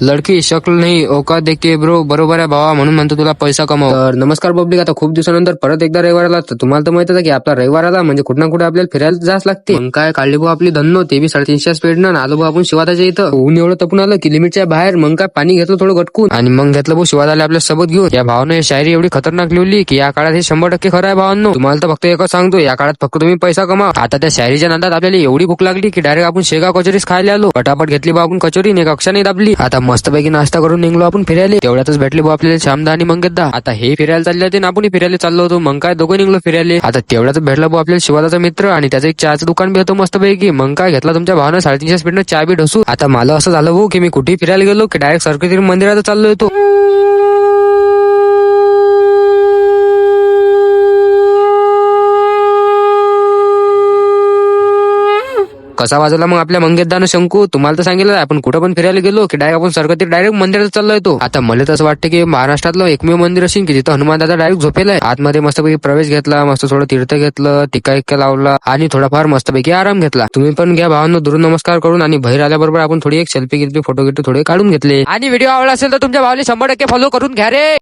लडकी शक्ल नाही औकात देखते ब्रो. बरोबर आहे भावा, म्हणून म्हणतो तुला पैसा कमाव. तर नमस्कार पब्लिक, आता खूप दिवसानंतर परत एकदा रविवार आला. तर तुम्हाला तर माहितच आहे की आपला रविवार आला म्हणजे कुठं ना कुठे आपल्याला फिरायला जास लागते. मग काय काढली भाऊ आपली धन्नो, ते बी 350 स्पीडनं आलो भाऊ आपण शिवादाच्या इथं. ऊन एवढं तपून आलं की लिमिटच्या बाहेर. मग काय पाणी घेतलं थोडं गटकून आणि मग घेतलं भाऊ शिवादाला आपल्या सोबत घेऊन. या भावानं शायरी एवढी खतरनाक लिहिली की या काळात हे 100% खरं आहे भावांनो. तुम्हाला तर फक्त एकच सांगतो, या काळात फक्त तुम्ही पैसा कमा. आता त्या शायरीच्या नादात आपल्याला एवढी भूक लागली की डायरेक्ट आपण शेगाव कचोरीच खायला आलो. पटापट घेतली भाऊ आपण कचोरी, एक अक्षाने दाबली. आता मस्तपैकी नाश्ता करून निघलो आपण फिरायला. तेवढ्यातच भेटले भाऊ आपल्याला श्यामदा आणि मंगेतदा. आता हे फिरायला चालले होते ना आपण फिरायला चाललो होतो. मग काय दोघं निघलो फिरायला. आता तेवढ्याच भेटला भाऊ आपल्याला शिवादाचा मित्र आणि त्याचं एक चहाचं दुकान बी होतं मस्तपैकी. मग काय घेतला तुमच्या भावानं 350 स्पीडनं चहा बी ढसू. आता मला असं झालं भाऊ की मी कुठे फिरायला गेलो की डायरेक्ट सरस्वती मंदिरात चाललो होतो. कसा वाजवला मग आपल्या मंगेतदानं शंकू. तुम्हाला तर सांगितलं आपण कुठं पण फिरायला गेलो की डायरेक्ट आपण सरकती डायरेक्ट मंदिरात चाललो येतो. आता मला तसं वाटतं की महाराष्ट्रातलं एकमेव मंदिर असेल की जिथं हनुमान दादा डायरेक्ट झोपेलाय. आतमध्ये मस्तपैकी प्रवेश घेतला, मस्त थोडं तीर्थ घेतलं, टिका इक्का लावला आणि थोडाफार मस्तपैकी आराम घेतला. तुम्ही पण घ्या भावांनो दुरून नमस्कार करून आणि बाहेर आल्याबरोबर आपण थोडी एक सेल्फी घेतली, फोटो घेतले, थोडे काढून घेतले. आणि व्हिडिओ आवडला असेल तर तुमच्या भावाला 100% फॉलो करून घ्या रे.